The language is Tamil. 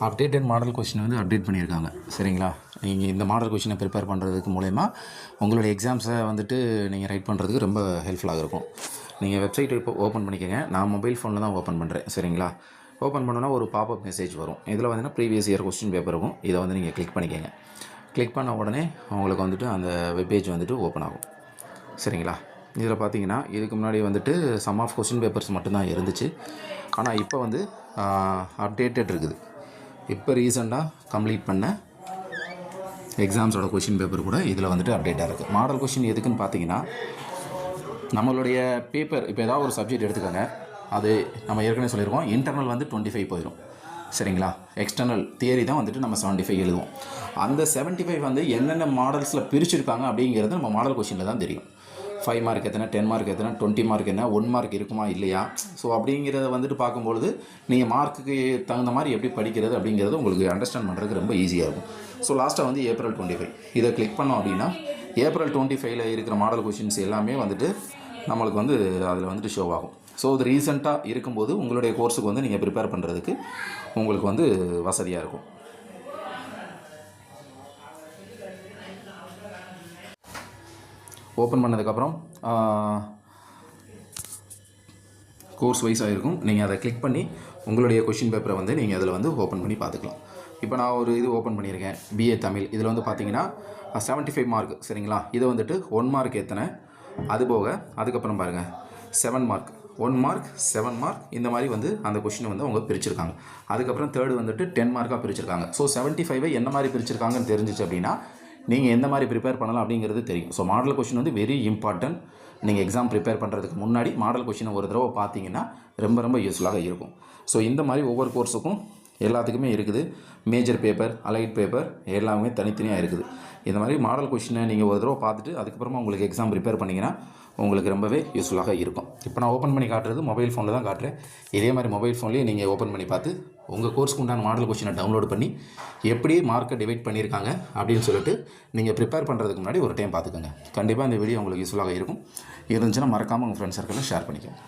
அப்டேட்டட் மாடல் கொஷின் வந்து அப்டேட் பண்ணியிருக்காங்க. சரிங்களா? நீங்கள் இந்த மாடல் கொஷினை ப்ரிப்பேர் பண்ணுறதுக்கு மூலயமா உங்களுடைய எக்ஸாம்ஸை வந்துட்டு நீங்கள் ரைட் பண்ணுறதுக்கு ரொம்ப ஹெல்ப்ஃபுல்லாக இருக்கும். நீங்கள் வெப்சைட் இப்போ ஓப்பன் பண்ணிக்கோங்க. நான் மொபைல் ஃபோனில் தான் ஓப்பன் பண்ணுறேன். சரிங்களா? ஓப்பன் பண்ணோன்னா ஒரு பாப்அப் மெசேஜ் வரும். இதில் வந்துன்னா ப்ரீவியஸ் இயர் கொஸ்டின் பேப்பர் இருக்கும். இதை வந்து நீங்கள் கிளிக் பண்ணிக்கோங்க. கிளிக் பண்ண உடனே உங்களுக்கு வந்துட்டு அந்த வெப்பேஜ் வந்துட்டு ஓப்பன் ஆகும். சரிங்களா? இதில் பார்த்தீங்கன்னா இதுக்கு முன்னாடி வந்துட்டு சம் ஆஃப் கொஸ்டின் பேப்பர்ஸ் மட்டும்தான் இருந்துச்சு. ஆனால் இப்போ வந்து அப்டேட்டட் இருக்குது. இப்போ ரீசெண்டாக கம்ப்ளீட் பண்ண எக்ஸாம்ஸோட கொஷின் பேப்பர் கூட இதில் வந்துட்டு அப்டேட்டாக இருக்குது. மாடல் கொஷின் எதுக்குன்னு பார்த்தீங்கன்னா, நம்மளுடைய பேப்பர் இப்போ ஏதாவது ஒரு சப்ஜெக்ட் எடுத்துக்கோங்க. அது நம்ம ஏற்கனவே சொல்லியிருக்கோம், இன்டர்னல் வந்து 25 போயிடும். சரிங்களா? எக்ஸ்டர்னல் தியரி தான் வந்துட்டு நம்ம 75 எழுதுவோம். அந்த 75 வந்து என்னென்ன மாடல்ஸில் பிரிச்சுருக்காங்க அப்படிங்கிறது நம்ம மாடல் கொஷினில் தான் தெரியும். 5 மார்க் எத்தனை, 10 மார்க் எத்தனை, 20 மார்க் என்ன, 1 மார்க் இருக்குமா இல்லையா. ஸோ அப்படிங்கிறத வந்துட்டு பார்க்கும்பொழுது நீங்கள் மார்க்குக்கு தகுந்த மாதிரி எப்படி படிக்கிறது அப்படிங்கிறது உங்களுக்கு அண்டர்ஸ்டாண்ட் பண்ணுறதுக்கு ரொம்ப ஈஸியாக இருக்கும். ஸோ லாஸ்ட்டாக வந்து April 25 இதை கிளிக் பண்ணோம் அப்படின்னா April 25 இருக்கிற மாடல் கொஷின்ஸ் எல்லாமே வந்துட்டு நம்மளுக்கு வந்து அதில் வந்துட்டு ஷோ ஆகும். ஸோ இது ரீசெண்டாக இருக்கும்போது உங்களுடைய கோர்ஸுக்கு வந்து நீங்கள் ப்ரிப்பேர் பண்ணுறதுக்கு உங்களுக்கு வந்து வசதியாக இருக்கும். ஓப்பன் பண்ணதுக்கப்புறம் கோர்ஸ் வைஸாக இருக்கும். நீங்கள் அதை கிளிக் பண்ணி உங்களுடைய கொஷின் பேப்பரை வந்து நீங்கள் அதில் வந்து ஓப்பன் பண்ணி பார்த்துக்கலாம். இப்போ நான் ஒரு இது ஓப்பன் பண்ணியிருக்கேன், BA தமிழ். இதில் வந்து பார்த்தீங்கன்னா 75 மார்க். சரிங்களா? இதை வந்துட்டு 1 மார்க் எத்தனை, அதுபோக அதுக்கப்புறம் பாருங்கள் 7 மார்க், 1 மார்க், 7 மார்க், இந்த மாதிரி வந்து அந்த கொஷினை வந்து அவங்க பிரிச்சிருக்காங்க. அதுக்கப்புறம் தேர்டு வந்துட்டு 10 மார்க்காக பிரிச்சிருக்காங்க. ஸோ 75 என்ன மாதிரி பிரிச்சிருக்காங்கன்னு தெரிஞ்சிச்சு அப்படின்னா நீங்கள் எந்த மாதிரி ப்ரிப்பேர் பண்ணலாம் அப்படிங்கிறது தெரியும். ஸோ மாடல் கொஷின் வந்து வெரி இம்பார்ட்டன்ட். நீங்கள் எக்ஸாம் ப்ரிப்பேர் பண்ணுறதுக்கு முன்னாடி மாடல் கொஷினை ஒரு தடவை பார்த்தீங்கன்னா ரொம்ப ரொம்ப யூஸ்ஃபுல்லாக இருக்கும். ஸோ இந்த மாதிரி ஒவ்வொரு கோர்ஸுக்கும் எல்லாத்துக்குமே இருக்குது. மேஜர் பேப்பர், அலைட் பேப்பர் எல்லாமே தனித்தனியாக இருக்குது. இந்த மாதிரி மாடல் கொஷினை நீங்கள் ஒரு தடவை பார்த்துட்டு அதுக்கப்புறமா உங்களுக்கு எக்ஸாம் ப்ரிப்பேர் பண்ணிங்கன்னா உங்களுக்கு ரொம்பவே யூஸ்ஃபுல்லாக இருக்கும். இப்போ நான் ஓப்பன் பண்ணி காட்டுறது மொபைல் ஃபோனில் தான் காட்டுறேன். இதே மாதிரி மொபைல் ஃபோன்லேயே நீங்கள் ஓப்பன் பண்ணி பார்த்து உங்கள் கோர்ஸ்க்கு உண்டான மாடல் கொஷினை டவுன்லோட் பண்ணி எப்படி மார்க்கை டிவைட் பண்ணியிருக்காங்க அப்படின்னு சொல்லிட்டு நீங்கள் ப்ரிப்பேர் பண்ணுறதுக்கு முன்னாடி ஒரு டைம் பார்த்துக்கோங்க. கண்டிப்பாக இந்த வீடியோ உங்களுக்கு யூஸ்ஃபுல்லாக இருக்கும். இருந்துச்சுன்னா மறக்காமல் உங்கள் ஃப்ரெண்ட்ஸ் சர்க்கிளில் ஷேர் பண்ணிக்கோங்க.